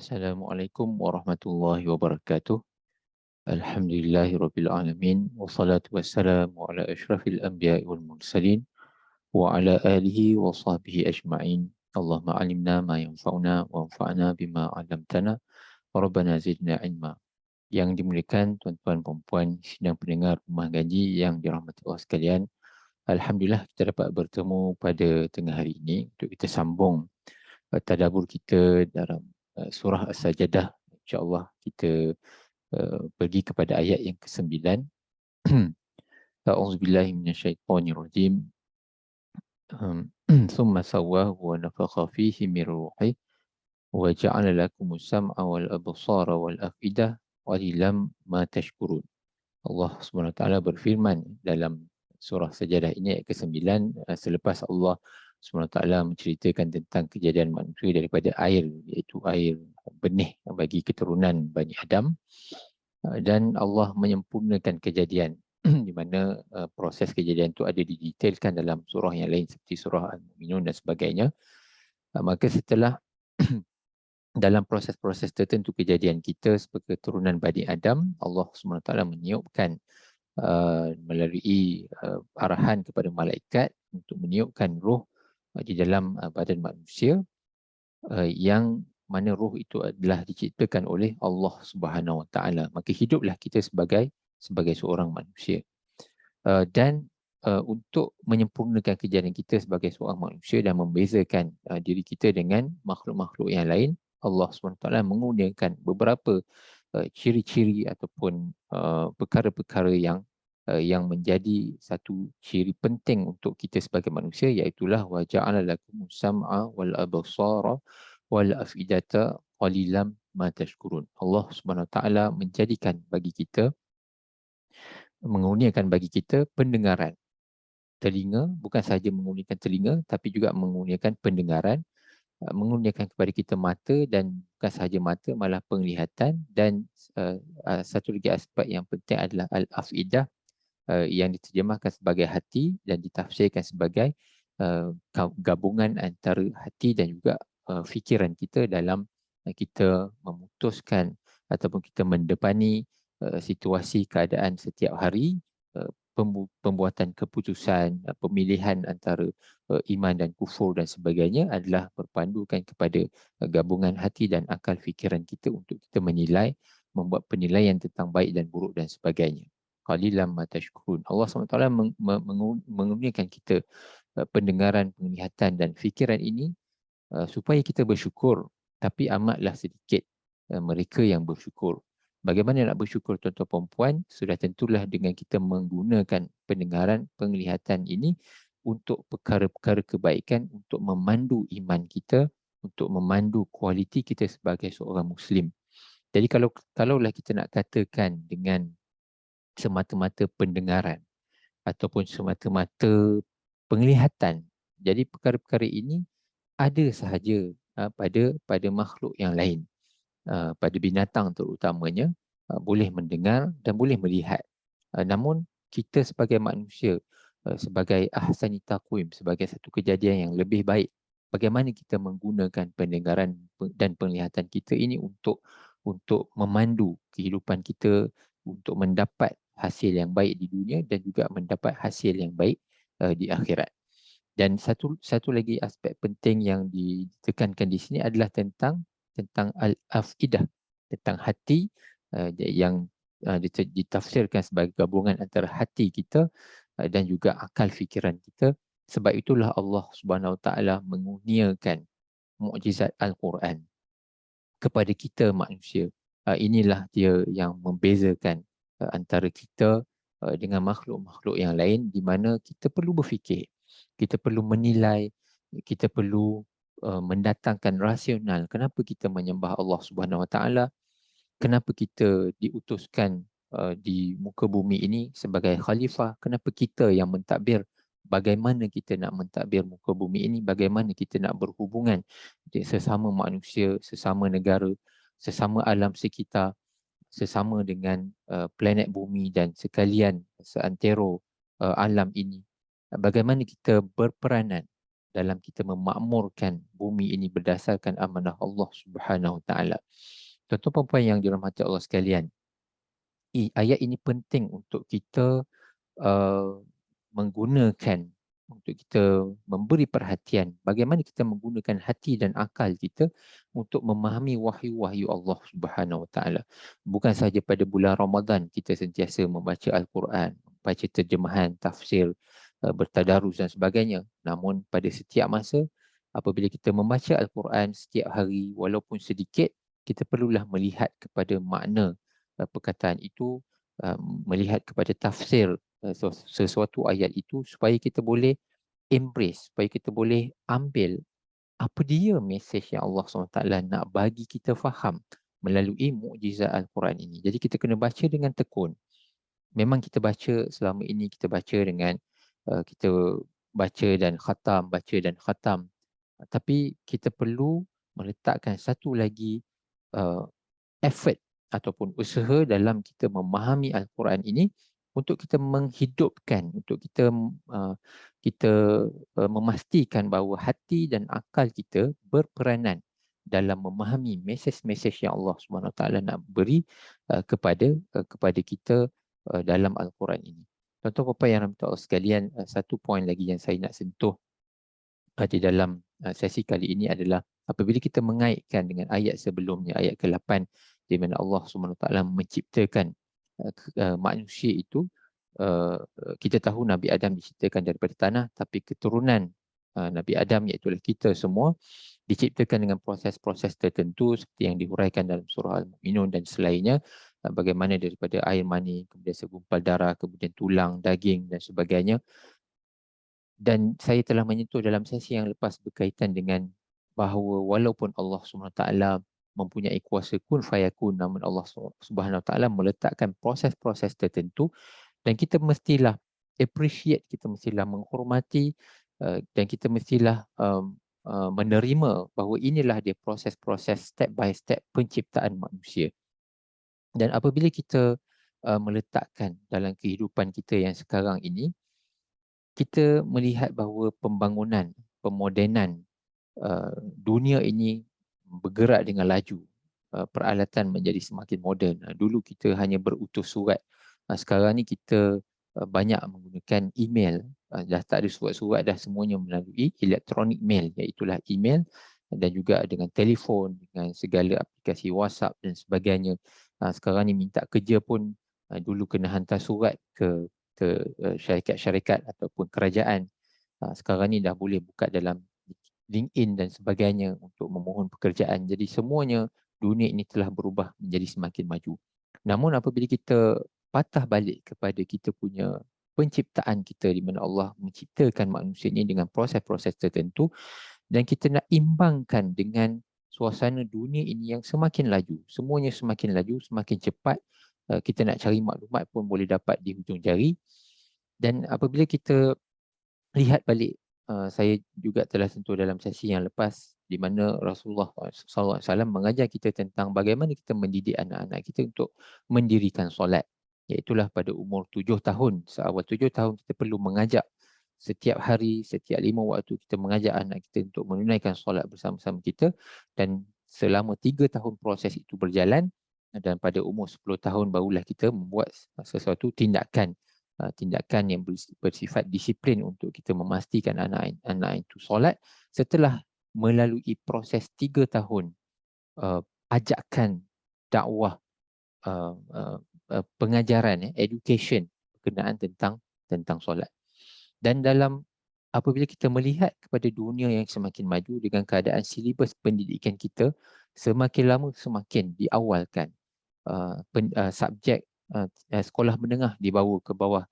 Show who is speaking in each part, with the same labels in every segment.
Speaker 1: Assalamualaikum warahmatullahi wabarakatuh. Alhamdulillahirabbil alamin wassalatu wassalamu ala asyrafil anbiya'i wal mursalin wa ala alihi wa sahbihi ajma'in. Allahumma alimna ma yanfa'una wa anfa'na bima 'allamtana wa rabbana zidna ilma. Yang dimuliakan tuan-tuan dan puan sidang pendengar Rumah Ngaji yang dirahmati Allah sekalian. Alhamdulillah kita dapat bertemu pada tengah hari ini untuk kita sambung tadabbur kita dalam surah As-Sajdah. InsyaAllah kita pergi kepada ayat yang ke-9. A'udzubillahi minasyaitonirrajim. Thumma sawwahu wa nafakha fihi min ruhi wa ja'ala lakumus sam'a wal absara wal afidah qalilan ma tashkurun. Allah Subhanahu Wa Taala berfirman dalam surah Sajadah ini ayat ke-9 selepas Allah Subhanahu Wa Taala menceritakan tentang kejadian manusia daripada air, iaitu air benih bagi keturunan Bani Adam, dan Allah menyempurnakan kejadian di mana proses kejadian itu ada didetailkan dalam surah yang lain seperti surah Al-Mu'minun dan sebagainya. Maka setelah dalam proses-proses tertentu kejadian kita sebagai keturunan Bani Adam, Allah SWT meniupkan melalui arahan kepada malaikat untuk meniupkan roh di dalam badan manusia, yang mana roh itu adalah diciptakan oleh Allah Subhanahu Wa Taala. Maka hiduplah kita sebagai seorang manusia. Dan untuk menyempurnakan kejadian kita sebagai seorang manusia dan membezakan diri kita dengan makhluk-makhluk yang lain, Allah SWT menggunakan beberapa ciri-ciri ataupun perkara-perkara yang menjadi satu ciri penting untuk kita sebagai manusia, iaitulah wa ja'ala lakumus sam'a wal absara wal afidata qalilan ma tashkurun. Allah Subhanahu Taala menjadikan bagi kita, mengurniakan bagi kita pendengaran. Telinga, bukan sahaja mengurniakan telinga tapi juga mengurniakan pendengaran, mengurniakan kepada kita mata, dan bukan sahaja mata, malah penglihatan, dan satu lagi aspek yang penting adalah al-afidah, yang diterjemahkan sebagai hati dan ditafsirkan sebagai gabungan antara hati dan juga fikiran kita dalam kita memutuskan ataupun kita mendepani situasi keadaan setiap hari, pembuatan keputusan, pemilihan antara iman dan kufur dan sebagainya adalah berpandukan kepada gabungan hati dan akal fikiran kita untuk kita menilai, membuat penilaian tentang baik dan buruk dan sebagainya. Qalilan ma tashkurun. Allah SWT mengurniakan kita pendengaran, penglihatan dan fikiran ini supaya kita bersyukur, tapi amatlah sedikit mereka yang bersyukur. Bagaimana nak bersyukur tuan-tuan dan puan? Sudah tentulah dengan kita menggunakan pendengaran, penglihatan ini untuk perkara-perkara kebaikan, untuk memandu iman kita, untuk memandu kualiti kita sebagai seorang Muslim. Jadi kalaulah kita nak katakan dengan semata-mata pendengaran ataupun semata-mata penglihatan, jadi perkara-perkara ini ada sahaja pada makhluk yang lain, pada binatang terutamanya, boleh mendengar dan boleh melihat. Namun kita sebagai manusia, sebagai ahsani taqwim, sebagai satu kejadian yang lebih baik, bagaimana kita menggunakan pendengaran dan penglihatan kita ini untuk memandu kehidupan kita, untuk mendapat hasil yang baik di dunia dan juga mendapat hasil yang baik di akhirat. Dan satu lagi aspek penting yang ditekankan di sini adalah tentang al-afidah, tentang hati, yang ditafsirkan sebagai gabungan antara hati kita dan juga akal fikiran kita. Sebab itulah Allah Subhanahu Wa Taala mengurniakan mukjizat Al-Quran kepada kita manusia. Inilah dia yang membezakan antara kita dengan makhluk-makhluk yang lain, di mana kita perlu berfikir, kita perlu menilai, kita perlu mendatangkan rasional. Kenapa kita menyembah Allah Subhanahu Wa Taala? Kenapa kita diutuskan di muka bumi ini sebagai khalifah? Kenapa kita yang mentadbir? Bagaimana kita nak mentadbir muka bumi ini? Bagaimana kita nak berhubungan sesama manusia, sesama negara, sesama alam sekitar, sesama dengan planet bumi dan sekalian seantero alam ini? Bagaimana kita berperanan dalam kita memakmurkan bumi ini berdasarkan amanah Allah Subhanahu Wa Taala. Tuan-tuan dan puan yang dirahmati Allah sekalian, ayat ini penting untuk kita uh, menggunakan, untuk kita memberi perhatian bagaimana kita menggunakan hati dan akal kita untuk memahami wahyu-wahyu Allah Subhanahu Wa Taala. Bukan sahaja pada bulan Ramadan kita sentiasa membaca Al-Quran, baca terjemahan, tafsir, bertadarus dan sebagainya. Namun pada setiap masa apabila kita membaca Al-Quran setiap hari walaupun sedikit, kita perlulah melihat kepada makna perkataan itu, melihat kepada tafsir sesuatu ayat itu supaya kita boleh embrace, supaya kita boleh ambil apa dia mesej yang Allah SWT nak bagi kita faham melalui mukjizat Al-Quran ini. Jadi kita kena baca dengan tekun. Memang kita baca selama ini, kita baca dengan kita baca dan khatam. Tapi kita perlu meletakkan satu lagi effort ataupun usaha dalam kita memahami Al-Quran ini untuk kita menghidupkan, untuk kita memastikan bahawa hati dan akal kita berperanan dalam memahami mesej-mesej yang Allah SWT nak beri kepada kita dalam Al-Quran ini. Tuan-tuan puan yang rahmati Allah sekalian, satu poin lagi yang saya nak sentuh di dalam sesi kali ini adalah apabila kita mengaitkan dengan ayat sebelumnya, ayat ke-8, di mana Allah SWT menciptakan manusia itu, kita tahu Nabi Adam diciptakan daripada tanah, tapi keturunan Nabi Adam iaitu kita semua diciptakan dengan proses-proses tertentu seperti yang dihuraikan dalam surah Al-Mu'minun dan selainnya, bagaimana daripada air mani, kemudian segumpal darah, kemudian tulang, daging dan sebagainya. Dan saya telah menyentuh dalam sesi yang lepas berkaitan dengan bahawa walaupun Allah SWT mempunyai kuasa kun fayakun, namun Allah SWT meletakkan proses-proses tertentu dan kita mestilah appreciate, kita mestilah menghormati dan kita mestilah menerima bahawa inilah dia proses-proses step by step penciptaan manusia. Dan apabila kita meletakkan dalam kehidupan kita yang sekarang ini, kita melihat bahawa pembangunan, pemodenan dunia ini bergerak dengan laju. Peralatan menjadi semakin moden. Dulu kita hanya berutus surat. Sekarang ni kita banyak menggunakan email. Dah tak ada surat-surat, dah semuanya melalui electronic mail, iaitulah email, dan juga dengan telefon, dengan segala aplikasi WhatsApp dan sebagainya. Sekarang ni minta kerja pun dulu kena hantar surat ke syarikat-syarikat ataupun kerajaan. Sekarang ni dah boleh buka dalam LinkedIn dan sebagainya untuk memohon pekerjaan. Jadi semuanya dunia ini telah berubah menjadi semakin maju. Namun apabila kita patah balik kepada kita punya penciptaan kita, di mana Allah menciptakan manusia ini dengan proses-proses tertentu, dan kita nak imbangkan dengan suasana dunia ini yang semakin laju, semuanya semakin laju, semakin cepat, kita nak cari maklumat pun boleh dapat di hujung jari. Dan apabila kita lihat balik, saya juga telah sentuh dalam sesi yang lepas di mana Rasulullah SAW mengajar kita tentang bagaimana kita mendidik anak-anak kita untuk mendirikan solat. Iaitulah pada umur 7 tahun. Seawal 7 tahun kita perlu mengajak setiap hari, setiap 5 waktu kita mengajak anak kita untuk menunaikan solat bersama-sama kita, dan selama 3 tahun proses itu berjalan, dan pada umur 10 tahun barulah kita membuat sesuatu tindakan yang bersifat disiplin untuk kita memastikan anak itu solat setelah melalui proses 3 tahun ajakan dakwah, pengajaran, education berkenaan tentang solat. Dan dalam apabila kita melihat kepada dunia yang semakin maju dengan keadaan silibus pendidikan kita semakin lama semakin diawalkan, subjek sekolah menengah dibawa ke bawah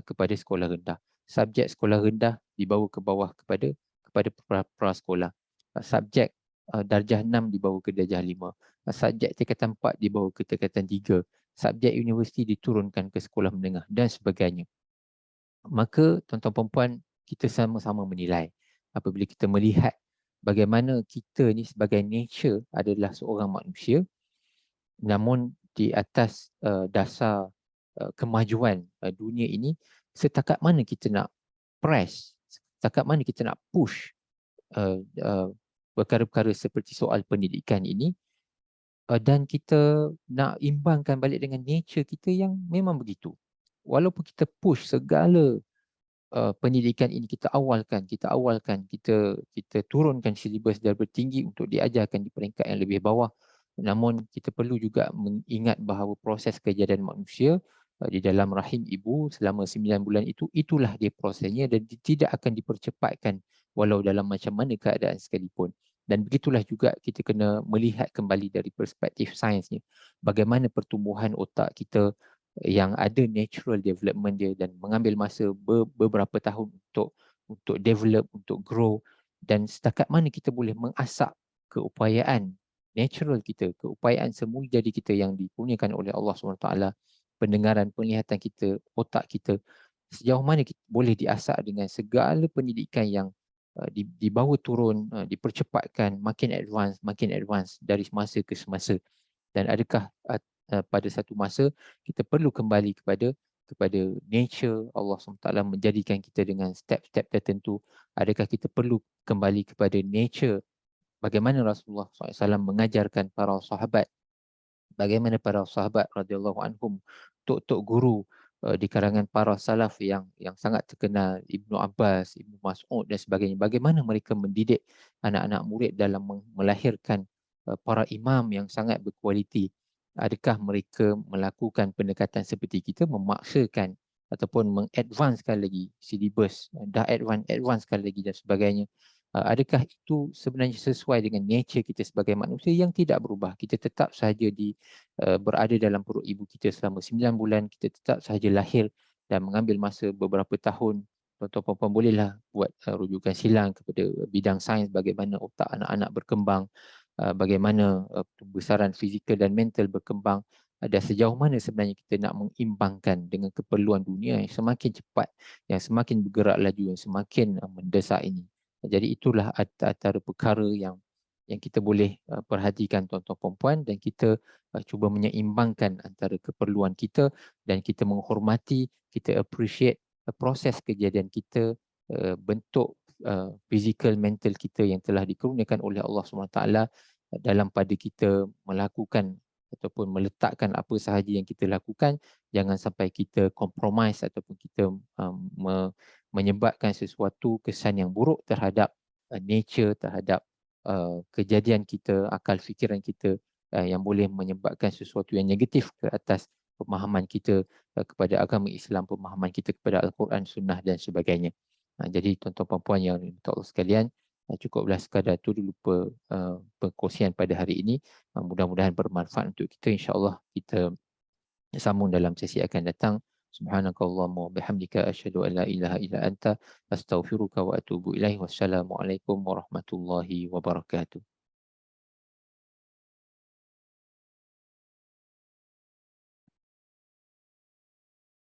Speaker 1: kepada sekolah rendah. Subjek sekolah rendah dibawa ke bawah kepada prasekolah. Subjek darjah 6 dibawa ke darjah 5. Subjek tingkatan 4 dibawa ke tingkatan 3. Subjek universiti diturunkan ke sekolah menengah dan sebagainya. Maka tuan-tuan puan, kita sama-sama menilai apabila kita melihat bagaimana kita ni sebagai nature adalah seorang manusia, namun di atas dasar kemajuan dunia ini, setakat mana kita nak press, setakat mana kita nak push perkara-perkara seperti soal pendidikan ini, dan kita nak imbangkan balik dengan nature kita yang memang begitu. Walaupun kita push segala pendidikan ini kita awalkan, kita turunkan silibus darjah tinggi untuk diajarkan di peringkat yang lebih bawah. Namun kita perlu juga mengingat bahawa proses kejadian manusia di dalam rahim ibu selama 9 bulan itulah dia prosesnya dan tidak akan dipercepatkan walau dalam macam mana keadaan sekalipun. Dan begitulah juga kita kena melihat kembali dari perspektif sainsnya. Bagaimana pertumbuhan otak kita yang ada natural development dia dan mengambil masa beberapa tahun untuk develop, untuk grow, dan setakat mana kita boleh mengasah keupayaan natural kita, keupayaan semula jadi kita yang dikurniakan oleh Allah SWT, pendengaran, penglihatan kita, otak kita, sejauh mana kita boleh diasah dengan segala pendidikan yang dibawa turun, dipercepatkan, makin advance dari semasa ke semasa. Dan adakah pada satu masa kita perlu kembali kepada nature Allah SWT menjadikan kita dengan step-step tertentu? Adakah kita perlu kembali kepada nature bagaimana Rasulullah SAW mengajarkan para sahabat, bagaimana para sahabat radhiyallahu anhum, tok-tok guru di kalangan para salaf yang sangat terkenal, Ibnu Abbas, Ibnu Mas'ud dan sebagainya, bagaimana mereka mendidik anak-anak murid dalam melahirkan para imam yang sangat berkualiti? Adakah mereka melakukan pendekatan seperti kita, memaksakan ataupun mengadvancekan lagi silibus, dah advancekan lagi dan sebagainya? Adakah itu sebenarnya sesuai dengan nature kita sebagai manusia yang tidak berubah? Kita tetap sahaja berada dalam perut ibu kita selama 9 bulan, kita tetap sahaja lahir dan mengambil masa beberapa tahun. Tuan-tuan puan-puan bolehlah buat rujukan silang kepada bidang sains, bagaimana otak anak-anak berkembang, bagaimana pembesaran fizikal dan mental berkembang, dan sejauh mana sebenarnya kita nak mengimbangkan dengan keperluan dunia yang semakin cepat, yang semakin bergerak laju, yang semakin mendesak ini. Jadi itulah antara perkara yang kita boleh perhatikan tuan-tuan puan-puan, dan kita cuba menyeimbangkan antara keperluan kita dan kita menghormati, kita appreciate proses kejadian kita, bentuk physical mental kita yang telah dikurniakan oleh Allah SWT dalam pada kita melakukan ataupun meletakkan apa sahaja yang kita lakukan. Jangan sampai kita compromise ataupun kita menyebabkan sesuatu kesan yang buruk terhadap nature, terhadap kejadian kita, akal fikiran kita, yang boleh menyebabkan sesuatu yang negatif ke atas pemahaman kita kepada agama Islam, pemahaman kita kepada Al-Quran, Sunnah dan sebagainya. Jadi tuan-tuan puan-puan yang dirahmati Allah sekalian, cukuplah sekadar itu dulu perkongsian pada hari ini. Mudah-mudahan bermanfaat untuk kita. InsyaAllah kita sambung dalam sesi akan datang. Subhanakallahumma wa bihamdika asyhadu an la ilaha illa anta astaghfiruka wa atubu ilaih. Wassalamualaikum warahmatullahi wabarakatuh.